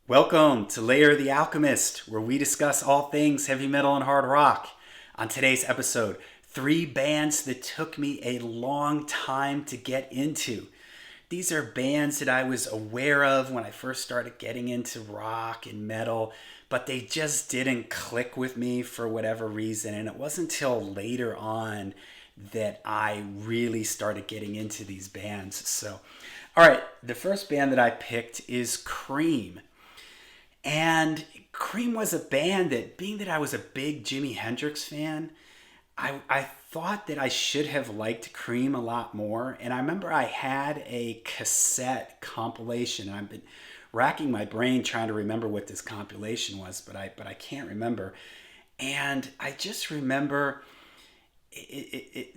Welcome to Layer the Alchemist, where we discuss all things heavy metal and hard rock. On today's episode, 3 bands that took me a long time to get into. These are bands that I was aware of when I first started getting into rock and metal, but they just didn't click with me for whatever reason. And it wasn't until later on that I really started getting into these bands. All right, the first band that I picked is Cream. And Cream was a band that, being that I was a big Jimi Hendrix fan, I thought that I should have liked Cream a lot more. And I remember I had a cassette compilation. I've been racking my brain trying to remember what this compilation was, but I can't remember. And I just remember it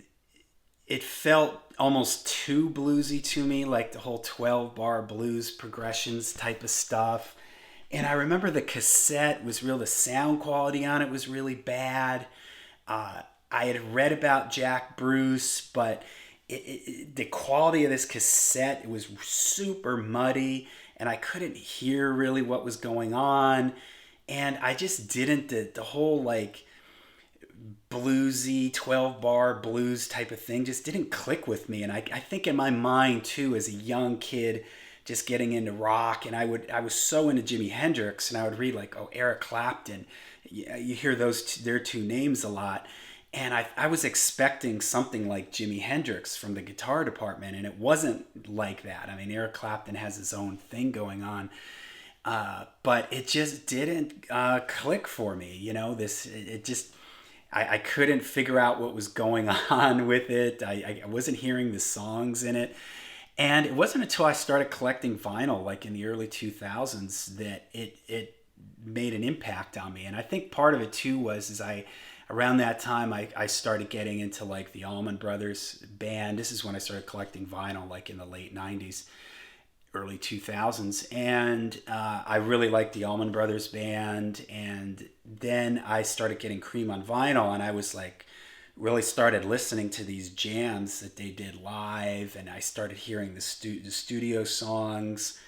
felt almost too bluesy to me, like the whole 12 bar blues progressions type of stuff. And I remember the cassette was real, the sound quality on it was really bad. I had read about Jack Bruce, but the quality of this cassette, it was super muddy, and I couldn't hear really what was going on. And I just didn't, the whole like bluesy 12 bar blues type of thing just didn't click with me. And I think in my mind too, as a young kid just getting into rock, and I was so into Jimi Hendrix, and I would read like, oh, Eric Clapton, you hear their two names a lot. And I was expecting something like Jimi Hendrix from the guitar department, and it wasn't like that. I mean, Eric Clapton has his own thing going on, but it just didn't click for me. I couldn't figure out what was going on with it. I wasn't hearing the songs in it. And it wasn't until I started collecting vinyl, like in the early 2000s, that it made an impact on me. And I think part of it too around that time, I started getting into like the Allman Brothers band. This is when I started collecting vinyl, like in the late 90s, early 2000s. And I really liked the Allman Brothers band. And then I started getting Cream on vinyl, and I was like, really started listening to these jams that they did live, and I started hearing the studio songs,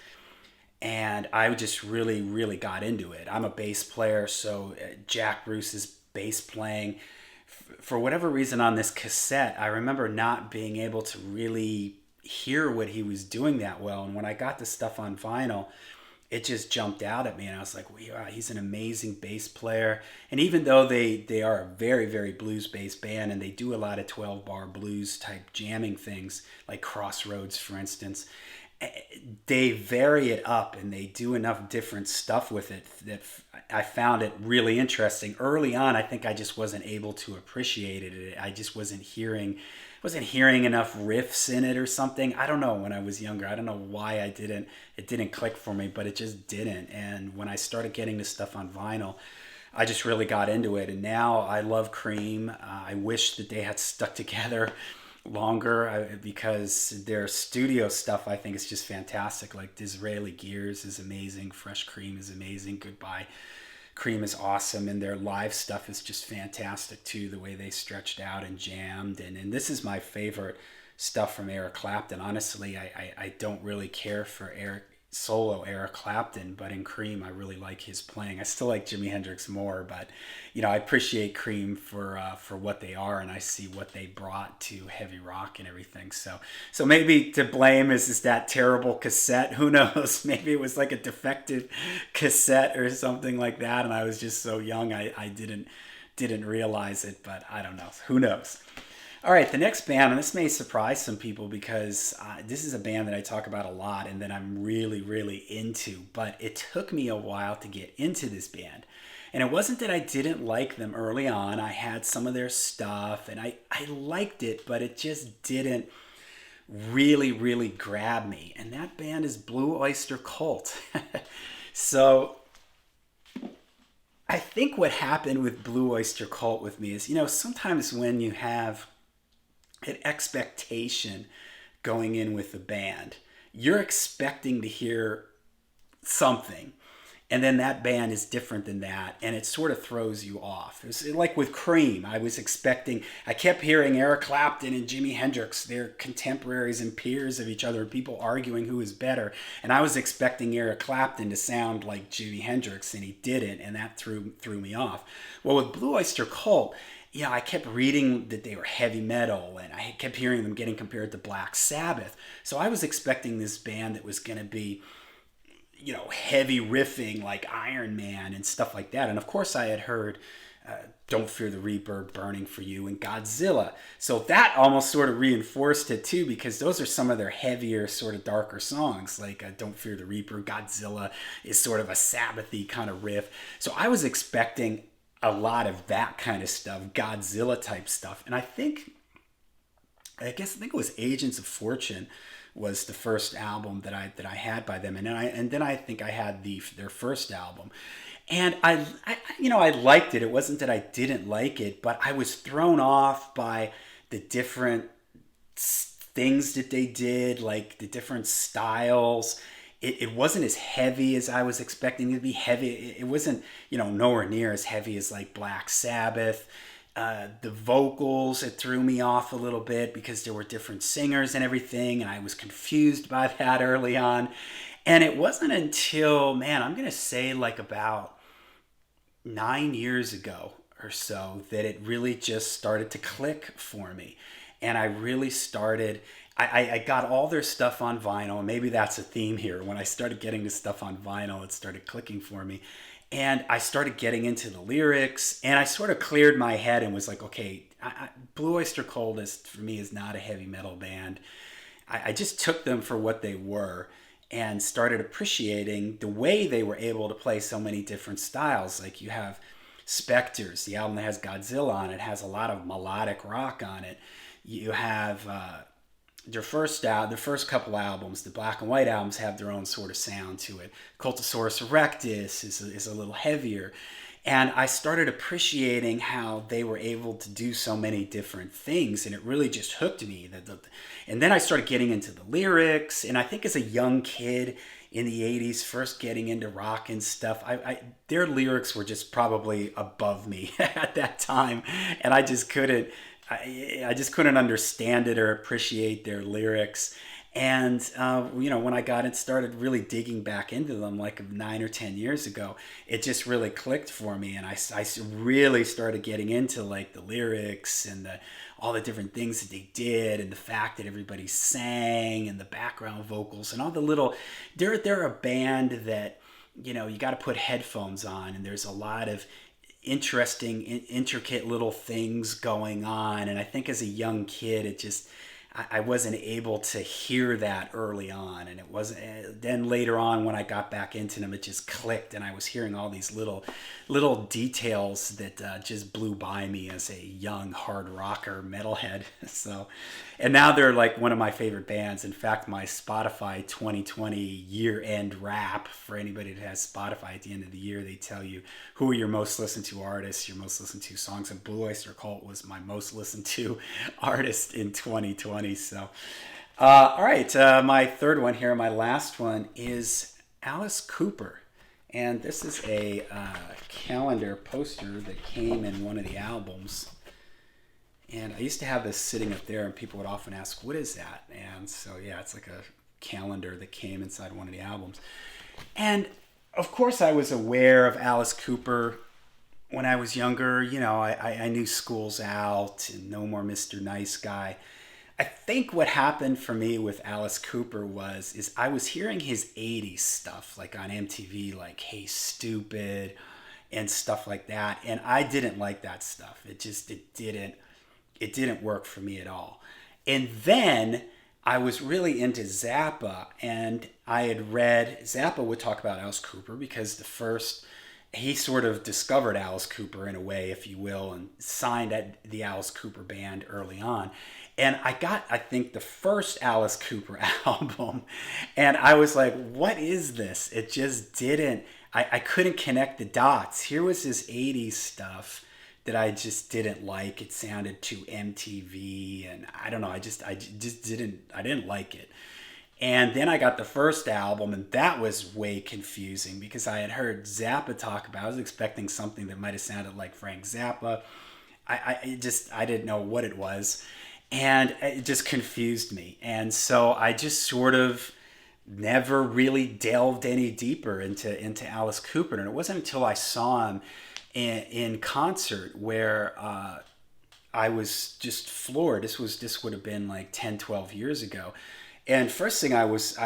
and I just really got into it. I'm a bass player, so Jack Bruce's bass playing, for whatever reason on this cassette, I remember not being able to really hear what he was doing that well. And when I got the stuff on vinyl, it just jumped out at me, and I was like, wow, he's an amazing bass player. And even though they are a very blues based band, and they do a lot of 12 bar blues type jamming things, like Crossroads for instance, they vary it up, and they do enough different stuff with it that I found it really interesting. Early on, I think I just wasn't able to appreciate it. I just wasn't hearing enough riffs in it or something. I don't know. When I was younger, I don't know why it didn't click for me, but it just didn't. And when I started getting this stuff on vinyl, I just really got into it. And now I love Cream. I wish that they had stuck together longer, because their studio stuff, I think, is just fantastic. Like Disraeli Gears is amazing. Fresh Cream is amazing. Goodbye Cream is awesome, and their live stuff is just fantastic too, the way they stretched out and jammed. And this is my favorite stuff from Eric Clapton. Honestly, I don't really care for Eric Clapton, but in Cream I really like his playing. I still like Jimi Hendrix more, but I appreciate Cream for what they are, and I see what they brought to heavy rock and everything. So maybe to blame is that terrible cassette. Who knows? Maybe it was like a defective cassette or something like that, and I was just so young I didn't realize it. But I don't know. Who knows? All right, the next band, and this may surprise some people, because this is a band that I talk about a lot and that I'm really into, but it took me a while to get into this band. And it wasn't that I didn't like them early on. I had some of their stuff, and I liked it, but it just didn't really grab me. And that band is Blue Oyster Cult. So I think what happened with Blue Oyster Cult with me is, sometimes when you have an expectation going in with the band, you're expecting to hear something. and then that band is different than that, and it sort of throws you off. It's like with Cream. I kept hearing Eric Clapton and Jimi Hendrix, they're contemporaries and peers of each other, people arguing who is better, and I was expecting Eric Clapton to sound like Jimi Hendrix, and he didn't, and that threw me off. Well, with Blue Oyster Cult, I kept reading that they were heavy metal, and I kept hearing them getting compared to Black Sabbath. So I was expecting this band that was going to be, heavy riffing like Iron Man and stuff like that. And of course, I had heard Don't Fear the Reaper, Burning for You, and Godzilla. So that almost sort of reinforced it too, because those are some of their heavier, sort of darker songs. Like Don't Fear the Reaper, Godzilla is sort of a Sabbathy kind of riff. So I was expecting a lot of that kind of stuff, Godzilla type stuff. And I think it was Agents of Fortune was the first album that I had by them, and then I think I had their first album, and I liked it. It wasn't that I didn't like it, but I was thrown off by the different things that they did, like the different styles. It wasn't as heavy as I was expecting it to be heavy. It wasn't, nowhere near as heavy as like Black Sabbath. The vocals, it threw me off a little bit because there were different singers and everything, and I was confused by that early on. And it wasn't until, man, I'm going to say like about 9 years ago or so that it really just started to click for me. And I really started, I got all their stuff on vinyl, and maybe that's a theme here. When I started getting this stuff on vinyl, it started clicking for me. And I started getting into the lyrics, and I sort of cleared my head and was like, okay, Blue Oyster Cult for me is not a heavy metal band. I just took them for what they were and started appreciating the way they were able to play so many different styles. Like you have Spectres, the album that has Godzilla on it, has a lot of melodic rock on it. You have their first couple albums, the black and white albums, have their own sort of sound to it. Cultosaurus Erectus is a little heavier. And I started appreciating how they were able to do so many different things, and it really just hooked me. And then I started getting into the lyrics, and I think as a young kid in the 80s, first getting into rock and stuff, their lyrics were just probably above me at that time, and I just couldn't understand it or appreciate their lyrics. And, when I started really digging back into them like 9 or 10 years ago, it just really clicked for me. And I really started getting into like the lyrics and all the different things that they did, and the fact that everybody sang, and the background vocals and all the little, they're a band that, you got to put headphones on, and there's a lot of interesting, intricate little things going on. And I think as a young kid, I wasn't able to hear that early on, and it wasn't. Then later on, when I got back into them, it just clicked, and I was hearing all these little details that just blew by me as a young hard rocker metalhead. So, and now they're like one of my favorite bands. In fact, my Spotify 2020 year-end wrap, for anybody that has Spotify at the end of the year, they tell you who are your most listened to artists, your most listened to songs, and Blue Oyster Cult was my most listened to artist in 2020. So, all right, my third one here, my last one, is Alice Cooper. And this is a calendar poster that came in one of the albums. And I used to have this sitting up there, and people would often ask, what is that? And so, yeah, it's like a calendar that came inside one of the albums. And, of course, I was aware of Alice Cooper when I was younger. I knew School's Out and No More Mr. Nice Guy. I think what happened for me with Alice Cooper is I was hearing his 80s stuff, like on MTV, like Hey Stupid and stuff like that. And I didn't like that stuff. It didn't work for me at all. And then I was really into Zappa, and I had read, Zappa would talk about Alice Cooper because he sort of discovered Alice Cooper in a way, if you will, and signed at the Alice Cooper band early on. And I got, I think, the first Alice Cooper album, and I was like, what is this? It just didn't, I couldn't connect the dots. Here was this 80s stuff that I just didn't like. It sounded too MTV, and I don't know, I didn't like it. And then I got the first album, and that was way confusing because I had heard Zappa talk about. I was expecting something that might have sounded like Frank Zappa. I didn't know what it was, and it just confused me. And so I just sort of never really delved any deeper into Alice Cooper. And it wasn't until I saw him in concert where I was just floored. This would have been like 10, 12 years ago. And first thing I was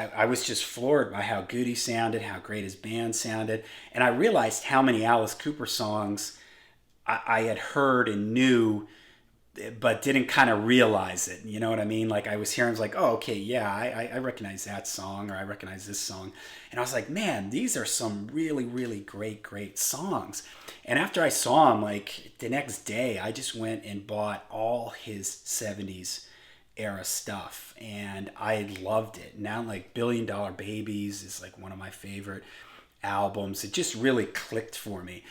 just floored by how good he sounded, how great his band sounded, and I realized how many Alice Cooper songs I had heard and knew, but didn't kind of realize it. You know what I mean? Like I was hearing, I was like, oh, okay, yeah, I recognize that song, or I recognize this song. And I was like, man, these are some really, really great songs. And after I saw him, like the next day, I just went and bought all his 70s era stuff, and I loved it. Now, like Billion Dollar Babies is like one of my favorite albums. It just really clicked for me.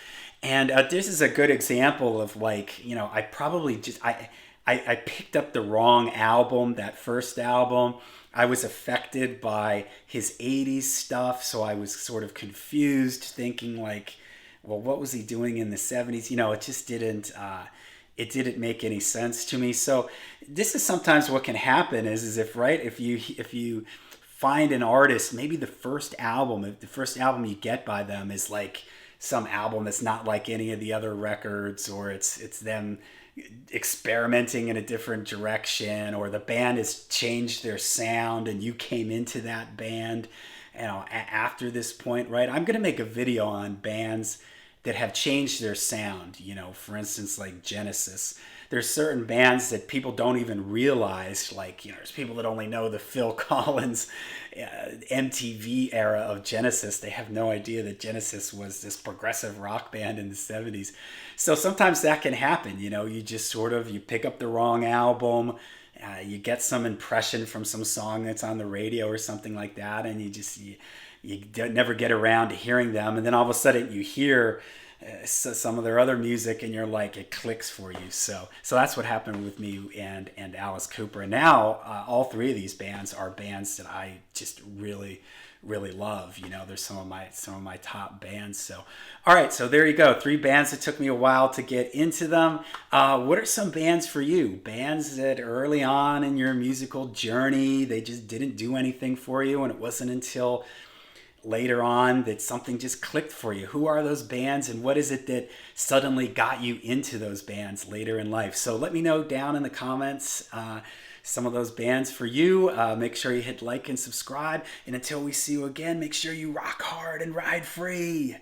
And this is a good example of, like, you know, I probably just I picked up the wrong album, that first album. I was affected by his 80s stuff, so I was sort of confused, thinking like, well, what was he doing in the 70s? You know, it didn't make any sense to me. So this is sometimes what can happen is if, right, if you find an artist, maybe if the first album you get by them is like some album that's not like any of the other records, or it's them experimenting in a different direction, or the band has changed their sound and you came into that band, you know, after this point, right? I'm going to make a video on bands that have changed their sound. You know, for instance, like Genesis. There's certain bands that people don't even realize, like, you know, there's people that only know the Phil Collins MTV era of Genesis. They have no idea that Genesis was this progressive rock band in the 70s. So sometimes that can happen. You know, you just sort of, you pick up the wrong album, you get some impression from some song that's on the radio or something like that, and you never get around to hearing them, and then all of a sudden you hear some of their other music, and you're like, it clicks for you. So that's what happened with me and Alice Cooper. And now all three of these bands are bands that I just really love. You know, they're some of my top bands. So all right, so there you go, three bands that took me a while to get into them. What are some bands for you? Bands that early on in your musical journey, they just didn't do anything for you, and it wasn't until later on that something just clicked for you. Who are those bands, and what is it that suddenly got you into those bands later in life? So let me know down in the comments some of those bands for you. Make sure you hit like and subscribe, and until we see you again, make sure you rock hard and ride free.